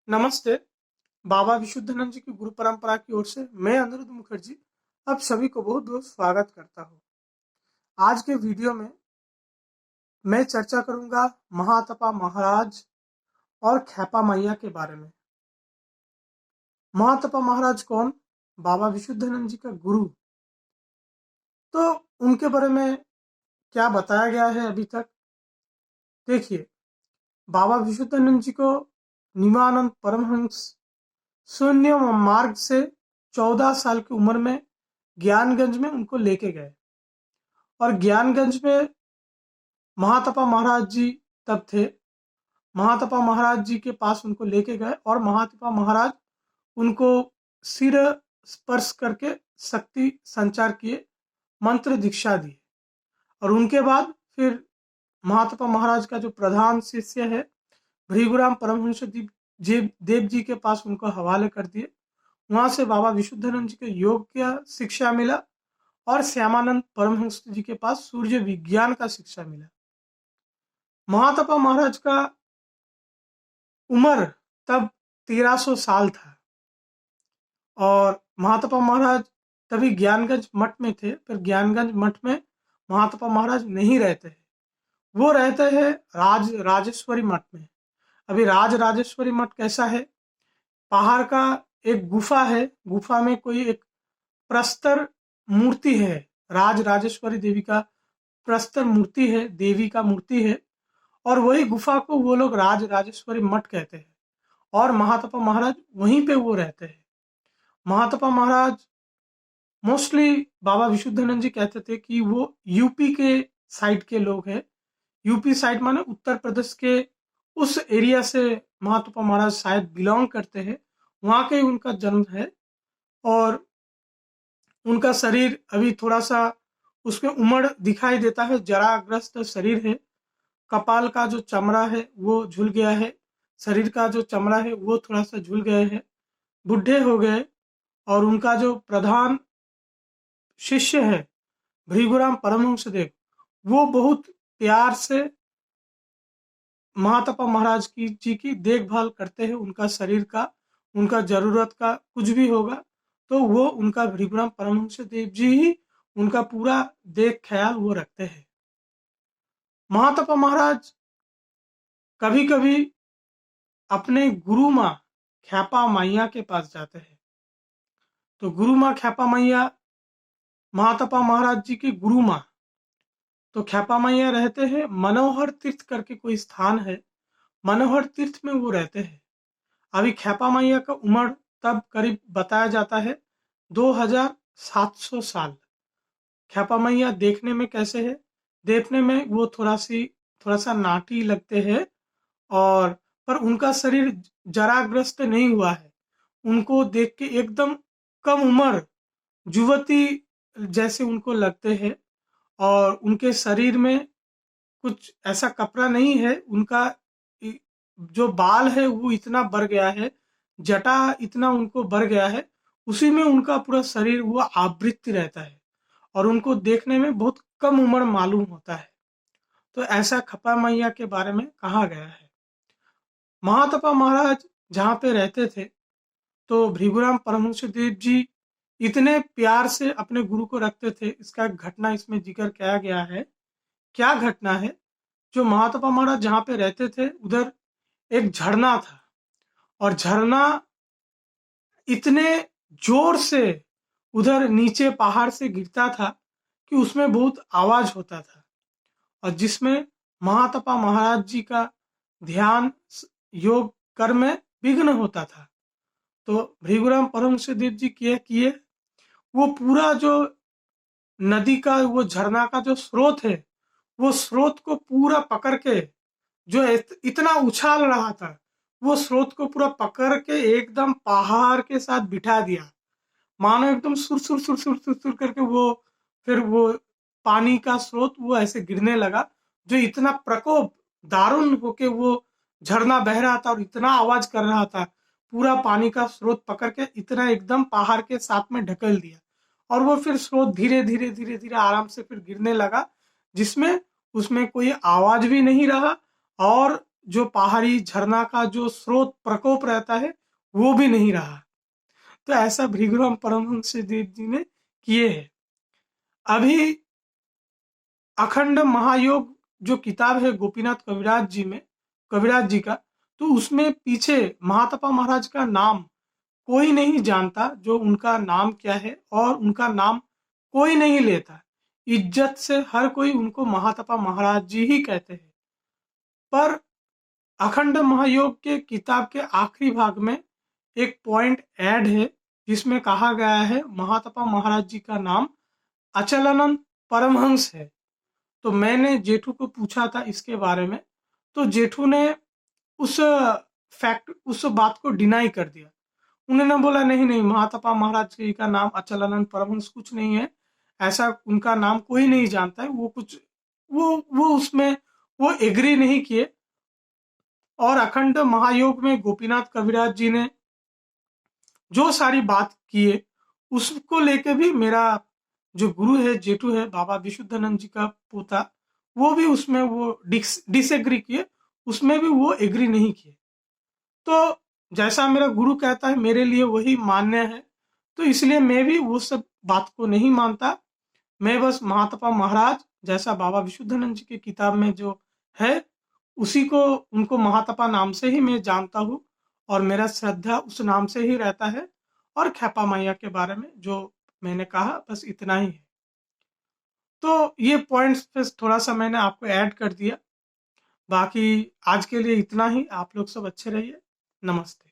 नमस्ते। बाबा विशुद्धानंद जी की गुरु परंपरा की ओर से मैं अनिरुद्ध मुखर्जी आप सभी को बहुत बहुत स्वागत करता हूँ। आज के वीडियो में मैं चर्चा करूंगा महातपा महाराज और खेपा मैया के बारे में। महातपा महाराज कौन? बाबा विशुद्धानंद जी का गुरु। तो उनके बारे में क्या बताया गया है अभी तक? देखिए, बाबा विशुद्धानंद जी को निमानंद परमहंस शून्य मार्ग से 14 साल की उम्र में ज्ञानगंज में उनको लेके गए और ज्ञानगंज में महातपा महाराज जी तब थे। महातपा महाराज जी के पास उनको लेके गए और महातपा महाराज उनको सिर स्पर्श करके शक्ति संचार किए, मंत्र दीक्षा दी और उनके बाद फिर महातपा महाराज का जो प्रधान शिष्य है भृगुराम परमहंस देव जी के पास उनको हवाले कर दिए। वहां से बाबा विशुद्धानंद जी के योग का शिक्षा मिला और श्यामानंद परमहंस जी के पास सूर्य विज्ञान का शिक्षा मिला। महातपा महाराज का उम्र तब 1300 साल था और महातपा महाराज तभी ज्ञानगंज मठ में थे। फिर ज्ञानगंज मठ में महातपा महाराज नहीं रहते हैं, वो रहते हैं राजेश्वरी मठ में। अभी राजेश्वरी मठ कैसा है? पहाड़ का एक गुफा है, गुफा में कोई एक प्रस्तर मूर्ति है, राजेश्वरी देवी का प्रस्तर मूर्ति है, देवी का मूर्ति है और वही गुफा को वो लोग राजेश्वरी मठ कहते हैं और महातपा महाराज वहीं पे वो रहते हैं। महातपा महाराज मोस्टली बाबा विशुद्धानंद जी कहते थे कि वो यूपी के साइड के लोग हैं। यूपी साइड माने उत्तर प्रदेश के उस एरिया से महातपा महाराज शायद बिलोंग करते हैं, वहां के उनका जन्म है और उनका शरीर अभी थोड़ा सा उसमें उम्र दिखाई देता है, जराग्रस्त शरीर है। कपाल का जो चमड़ा है वो झुल गया है, शरीर का जो चमड़ा है वो थोड़ा सा झुल गए हैं, बुढ़े हो गए और उनका जो प्रधान शिष्य है भृगुराम परमहंस देव, वो बहुत प्यार से महातपा महाराज की जी की देखभाल करते हैं। उनका शरीर का, उनका जरूरत का कुछ भी होगा तो वो उनका भृगुराम परमहंस देव जी ही उनका पूरा देख ख्याल वो रखते हैं। महातपा महाराज कभी कभी अपने गुरु माँ ख्यापा मैया के पास जाते हैं। तो गुरु माँ ख्यापा मैया महातपा महाराज जी की गुरु माँ, तो ख्यापा मैया रहते हैं मनोहर तीर्थ करके कोई स्थान है, मनोहर तीर्थ में वो रहते हैं। अभी ख्यापा मैया का उम्र तब करीब बताया जाता है 2700 साल। ख्यापा मैया देखने में कैसे है? देखने में वो थोड़ा सा नाटी लगते हैं और पर उनका शरीर जराग्रस्त नहीं हुआ है। उनको देख के एकदम कम उम्र युवती जैसे उनको लगते हैं और उनके शरीर में कुछ ऐसा कपड़ा नहीं है। उनका जो बाल है वो इतना बढ़ गया है, जटा इतना उनको बढ़ गया है, उसी में उनका पूरा शरीर वो आवृत्त रहता है और उनको देखने में बहुत कम उम्र मालूम होता है। तो ऐसा खपा मैया के बारे में कहा गया है। महातपा महाराज जहाँ पे रहते थे तो भृगुराम परमहंस देव जी इतने प्यार से अपने गुरु को रखते थे। इसका एक घटना इसमें जिक्र किया गया है। क्या घटना है? जो महातपा महाराज जहाँ पे रहते थे उधर एक झरना था और झरना इतने जोर से उधर नीचे पहाड़ से गिरता था कि उसमें बहुत आवाज होता था और जिसमें महातपा महाराज जी का ध्यान योग कर्म में विघ्न होता था। तो भृगुराम परमहंस देव जी किए वो पूरा जो नदी का वो झरना का जो स्रोत है वो स्रोत को पूरा पकड़ के जो इतना उछाल रहा था वो स्रोत को पूरा पकड़ के एकदम पहाड़ के साथ बिठा दिया। मानो एकदम सुर सुर सुर सुर सुर सुर करके वो फिर वो पानी का स्रोत वो ऐसे गिरने लगा। जो इतना प्रकोप दारुण होके वो झरना बह रहा था और इतना आवाज कर रहा था, पूरा पानी का स्रोत पकड़ के इतना एकदम पहाड़ के साथ में ढकेल दिया और वो फिर स्रोत धीरे धीरे धीरे धीरे आराम से फिर गिरने लगा, जिसमें उसमें कोई आवाज भी नहीं रहा और जो पहाड़ी झरना का जो स्रोत प्रकोप रहता है वो भी नहीं रहा। तो ऐसा भृगुराम परमहंस देव जी ने किए हैं। अभी अखंड महायोग जो किताब है गोपीनाथ कविराज जी का, तो उसमें पीछे महातपा महाराज का नाम कोई नहीं जानता, जो उनका नाम क्या है, और उनका नाम कोई नहीं लेता। इज्जत से हर कोई उनको महातपा महाराज जी ही कहते हैं। पर अखंड महायोग के किताब के आखिरी भाग में एक पॉइंट ऐड है, जिसमें कहा गया है महातपा महाराज जी का नाम अचलानंद परमहंस है। तो मैंने जेठू को पूछा था इसके बारे में, तो जेठू ने उस उस बात को डिनाई कर दिया। उन्होंने बोला नहीं नहीं, महातपा महाराज जी का नाम अचलानंद परमहंस कुछ नहीं है, ऐसा उनका नाम कोई नहीं जानता है। वो कुछ वो उसमें वो एग्री नहीं किए। और अखंड महायोग में गोपीनाथ कविराज जी ने जो सारी बात किए, उसको लेके भी मेरा जो गुरु है जेठू है, बाबा विशुद्धानंद जी का पोता, वो भी उसमें वो डिसएग्री किए, उसमें भी वो एग्री नहीं किए। तो जैसा मेरा गुरु कहता है मेरे लिए वही मान्य है, तो इसलिए मैं भी वो सब बात को नहीं मानता। मैं बस महातपा महाराज जैसा बाबा विशुद्धानंद जी की किताब में जो है उसी को, उनको महातपा नाम से ही मैं जानता हूँ, और मेरा श्रद्धा उस नाम से ही रहता है। और ख्यापा मैया के बारे में जो मैंने कहा बस इतना ही है। तो ये पॉइंट्स पे थोड़ा सा मैंने आपको ऐड कर दिया। बाकी आज के लिए इतना ही। आप लोग सब अच्छे रहिए। नमस्ते।